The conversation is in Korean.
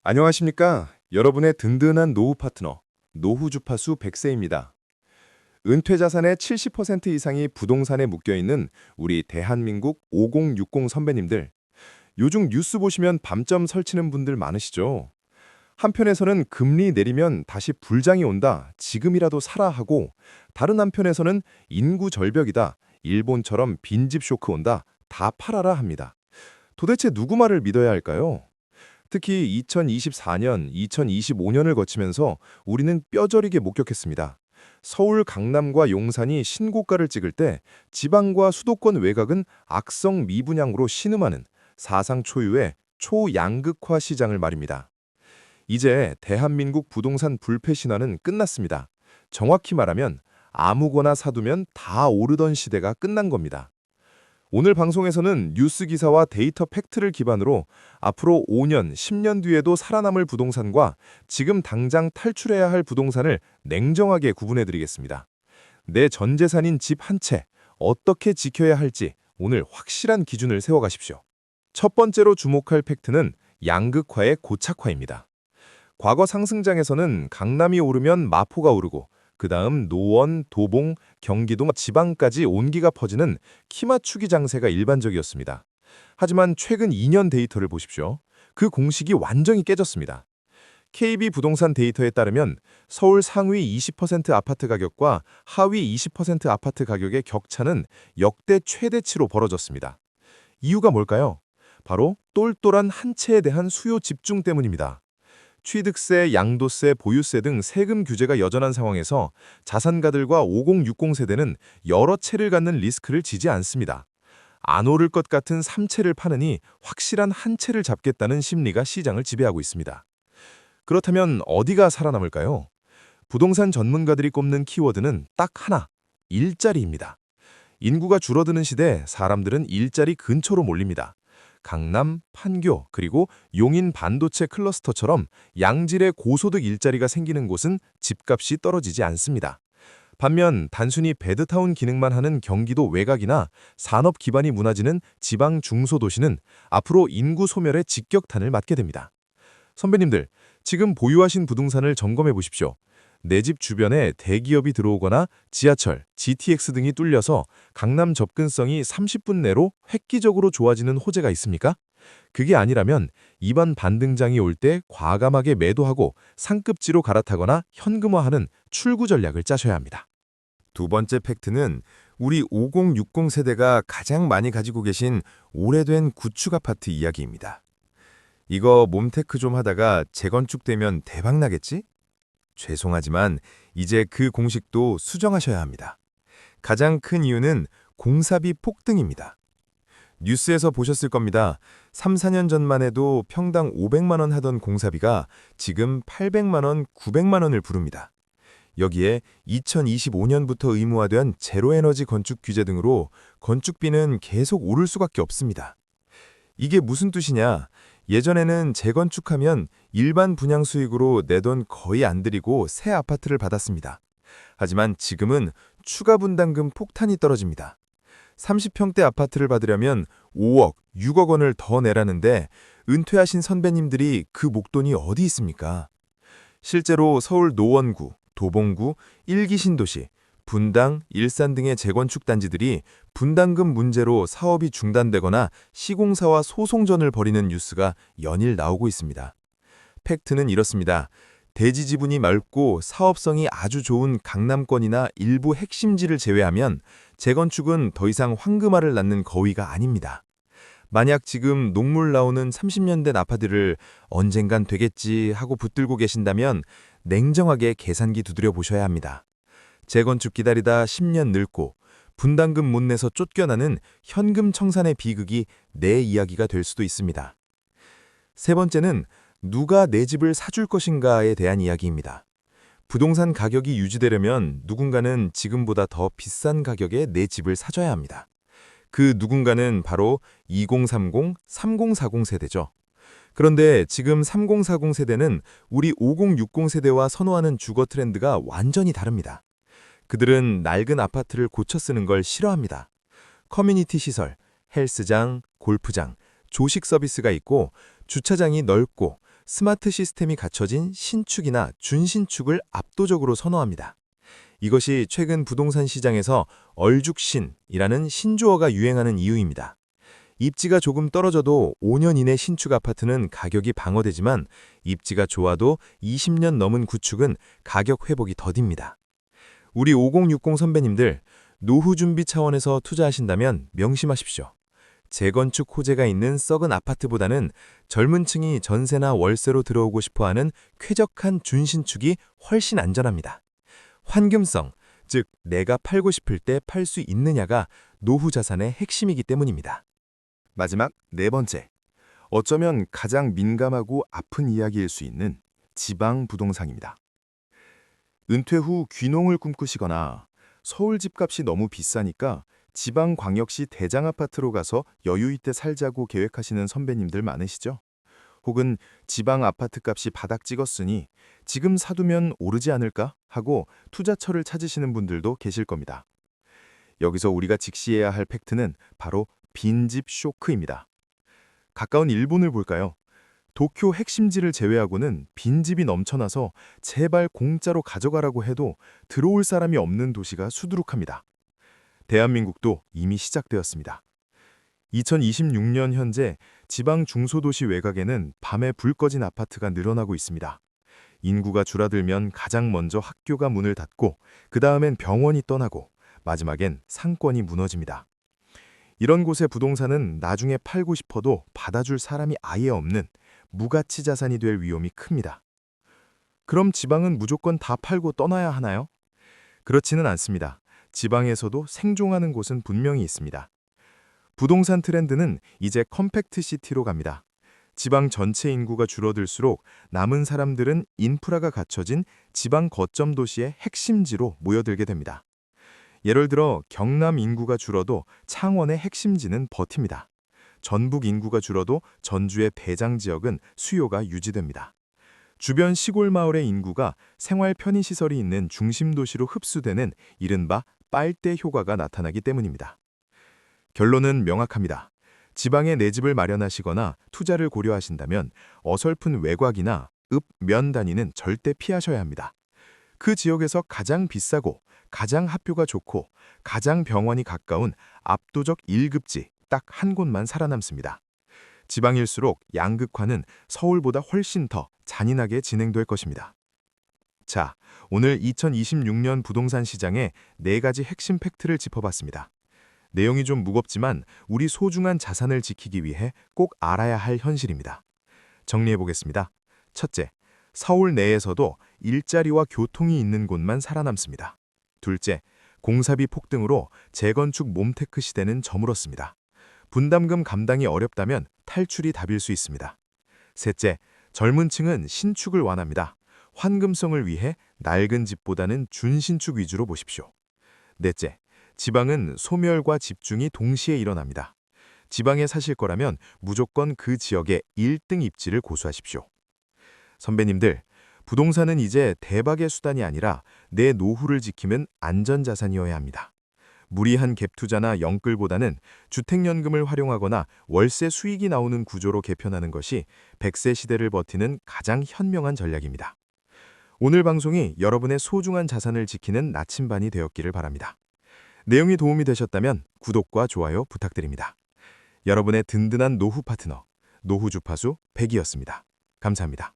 안녕하십니까? 여러분의 든든한 노후 파트너, 노후 주파수 100세입니다. 은퇴 자산의 70% 이상이 부동산에 묶여 있는 우리 대한민국 5060 선배님들. 요즘 뉴스 보시면 밤점 설치는 분들 많으시죠? 한편에서는 금리 내리면 다시 불장이 온다, 지금이라도 사라 하고, 다른 한편에서는 인구 절벽이다, 일본처럼 빈집 쇼크 온다, 다 팔아라 합니다. 도대체 누구 말을 믿어야 할까요? 특히 2024년, 2025년을 거치면서 우리는 뼈저리게 목격했습니다. 서울 강남과 용산이 신고가를 찍을 때 지방과 수도권 외곽은 악성 미분양으로 신음하는 사상 초유의 초양극화 시장을 말입니다. 이제 대한민국 부동산 불패 신화는 끝났습니다. 정확히 말하면 아무거나 사두면 다 오르던 시대가 끝난 겁니다. 오늘 방송에서는 뉴스 기사와 데이터 팩트를 기반으로 앞으로 5년, 10년 뒤에도 살아남을 부동산과 지금 당장 탈출해야 할 부동산을 냉정하게 구분해드리겠습니다. 내 전 재산인 집 한 채, 어떻게 지켜야 할지 오늘 확실한 기준을 세워가십시오. 첫 번째로 주목할 팩트는 양극화의 고착화입니다. 과거 상승장에서는 강남이 오르면 마포가 오르고 그 다음 노원, 도봉, 경기도, 지방까지 온기가 퍼지는 키맞추기 장세가 일반적이었습니다. 하지만 최근 2년 데이터를 보십시오. 그 공식이 완전히 깨졌습니다. KB 부동산 데이터에 따르면 서울 상위 20% 아파트 가격과 하위 20% 아파트 가격의 격차는 역대 최대치로 벌어졌습니다. 이유가 뭘까요? 바로 똘똘한 한 채에 대한 수요 집중 때문입니다. 취득세, 양도세, 보유세 등 세금 규제가 여전한 상황에서 자산가들과 5060 세대는 여러 채를 갖는 리스크를 지지 않습니다. 안 오를 것 같은 3채를 파느니 확실한 한 채를 잡겠다는 심리가 시장을 지배하고 있습니다. 그렇다면 어디가 살아남을까요? 부동산 전문가들이 꼽는 키워드는 딱 하나, 일자리입니다. 인구가 줄어드는 시대 사람들은 일자리 근처로 몰립니다. 강남, 판교, 그리고 용인 반도체 클러스터처럼 양질의 고소득 일자리가 생기는 곳은 집값이 떨어지지 않습니다. 반면 단순히 베드타운 기능만 하는 경기도 외곽이나 산업 기반이 무너지는 지방 중소도시는 앞으로 인구 소멸의 직격탄을 맞게 됩니다. 선배님들, 지금 보유하신 부동산을 점검해 보십시오. 내 집 주변에 대기업이 들어오거나 지하철, GTX 등이 뚫려서 강남 접근성이 30분 내로 획기적으로 좋아지는 호재가 있습니까? 그게 아니라면 이번 반등장이 올 때 과감하게 매도하고 상급지로 갈아타거나 현금화하는 출구 전략을 짜셔야 합니다. 두 번째 팩트는 우리 5060 세대가 가장 많이 가지고 계신 오래된 구축 아파트 이야기입니다. 이거 몸테크 좀 하다가 재건축되면 대박 나겠지? 죄송하지만 이제 그 공식도 수정하셔야 합니다. 가장 큰 이유는 공사비 폭등입니다. 뉴스에서 보셨을 겁니다. 3, 4년 전만 해도 평당 500만 원 하던 공사비가 지금 800만 원, 900만 원을 부릅니다. 여기에 2025년부터 의무화된 제로에너지 건축 규제 등으로 건축비는 계속 오를 수밖에 없습니다. 이게 무슨 뜻이냐? 예전에는 재건축하면 일반 분양 수익으로 내 돈 거의 안 들이고 새 아파트를 받았습니다. 하지만 지금은 추가 분담금 폭탄이 떨어집니다. 30평대 아파트를 받으려면 5억, 6억 원을 더 내라는데 은퇴하신 선배님들이 그 목돈이 어디 있습니까? 실제로 서울 노원구, 도봉구, 1기 신도시, 분당, 일산 등의 재건축 단지들이 분담금 문제로 사업이 중단되거나 시공사와 소송전을 벌이는 뉴스가 연일 나오고 있습니다. 팩트는 이렇습니다. 대지 지분이 넓고 사업성이 아주 좋은 강남권이나 일부 핵심지를 제외하면 재건축은 더 이상 황금알을 낳는 거위가 아닙니다. 만약 지금 녹물 나오는 30년 된 아파트를 언젠간 되겠지 하고 붙들고 계신다면 냉정하게 계산기 두드려 보셔야 합니다. 재건축 기다리다 10년 늙고 분담금 못 내서 쫓겨나는 현금 청산의 비극이 내 이야기가 될 수도 있습니다. 세 번째는 누가 내 집을 사줄 것인가에 대한 이야기입니다. 부동산 가격이 유지되려면 누군가는 지금보다 더 비싼 가격에 내 집을 사줘야 합니다. 그 누군가는 바로 2030, 3040 세대죠. 그런데 지금 3040 세대는 우리 5060 세대와 선호하는 주거 트렌드가 완전히 다릅니다. 그들은 낡은 아파트를 고쳐 쓰는 걸 싫어합니다. 커뮤니티 시설, 헬스장, 골프장, 조식 서비스가 있고 주차장이 넓고 스마트 시스템이 갖춰진 신축이나 준신축을 압도적으로 선호합니다. 이것이 최근 부동산 시장에서 얼죽신이라는 신조어가 유행하는 이유입니다. 입지가 조금 떨어져도 5년 이내 신축 아파트는 가격이 방어되지만 입지가 좋아도 20년 넘은 구축은 가격 회복이 더딥니다. 우리 5060 선배님들, 노후 준비 차원에서 투자하신다면 명심하십시오. 재건축 호재가 있는 썩은 아파트보다는 젊은 층이 전세나 월세로 들어오고 싶어하는 쾌적한 준신축이 훨씬 안전합니다. 환금성, 즉 내가 팔고 싶을 때 팔 수 있느냐가 노후 자산의 핵심이기 때문입니다. 마지막 네 번째. 어쩌면 가장 민감하고 아픈 이야기일 수 있는 지방 부동산입니다. 은퇴 후 귀농을 꿈꾸시거나 서울 집값이 너무 비싸니까 지방광역시 대장아파트로 가서 여유 있게 살자고 계획하시는 선배님들 많으시죠? 혹은 지방 아파트값이 바닥 찍었으니 지금 사두면 오르지 않을까 하고 투자처를 찾으시는 분들도 계실 겁니다. 여기서 우리가 직시해야 할 팩트는 바로 빈집 쇼크입니다. 가까운 일본을 볼까요? 도쿄 핵심지를 제외하고는 빈집이 넘쳐나서 제발 공짜로 가져가라고 해도 들어올 사람이 없는 도시가 수두룩합니다. 대한민국도 이미 시작되었습니다. 2026년 현재 지방 중소도시 외곽에는 밤에 불 꺼진 아파트가 늘어나고 있습니다. 인구가 줄어들면 가장 먼저 학교가 문을 닫고 그 다음엔 병원이 떠나고 마지막엔 상권이 무너집니다. 이런 곳의 부동산은 나중에 팔고 싶어도 받아줄 사람이 아예 없는 무가치 자산이 될 위험이 큽니다. 그럼 지방은 무조건 다 팔고 떠나야 하나요? 그렇지는 않습니다. 지방에서도 생존하는 곳은 분명히 있습니다. 부동산 트렌드는 이제 컴팩트 시티로 갑니다. 지방 전체 인구가 줄어들수록 남은 사람들은 인프라가 갖춰진 지방 거점 도시의 핵심지로 모여들게 됩니다. 예를 들어 경남 인구가 줄어도 창원의 핵심지는 버팁니다. 전북 인구가 줄어도 전주의 대장 지역은 수요가 유지됩니다. 주변 시골 마을의 인구가 생활 편의시설이 있는 중심 도시로 흡수되는 이른바 빨대 효과가 나타나기 때문입니다. 결론은 명확합니다. 지방에 내 집을 마련하시거나 투자를 고려하신다면 어설픈 외곽이나 읍, 면 단위는 절대 피하셔야 합니다. 그 지역에서 가장 비싸고 가장 학교가 좋고 가장 병원이 가까운 압도적 1급지 딱 한 곳만 살아남습니다. 지방일수록 양극화는 서울보다 훨씬 더 잔인하게 진행될 것입니다. 자, 오늘 2026년 부동산 시장의 4가지 핵심 팩트를 짚어봤습니다. 내용이 좀 무겁지만 우리 소중한 자산을 지키기 위해 꼭 알아야 할 현실입니다. 정리해보겠습니다. 첫째, 서울 내에서도 일자리와 교통이 있는 곳만 살아남습니다. 둘째, 공사비 폭등으로 재건축 몸테크 시대는 저물었습니다. 분담금 감당이 어렵다면 탈출이 답일 수 있습니다. 셋째, 젊은 층은 신축을 원합니다. 환금성을 위해 낡은 집보다는 준신축 위주로 보십시오. 넷째, 지방은 소멸과 집중이 동시에 일어납니다. 지방에 사실 거라면 무조건 그 지역의 1등 입지를 고수하십시오. 선배님들, 부동산은 이제 대박의 수단이 아니라 내 노후를 지키는 안전자산이어야 합니다. 무리한 갭 투자나 영끌보다는 주택연금을 활용하거나 월세 수익이 나오는 구조로 개편하는 것이 100세 시대를 버티는 가장 현명한 전략입니다. 오늘 방송이 여러분의 소중한 자산을 지키는 나침반이 되었기를 바랍니다. 내용이 도움이 되셨다면 구독과 좋아요 부탁드립니다. 여러분의 든든한 노후 파트너, 노후 주파수 100이었습니다. 감사합니다.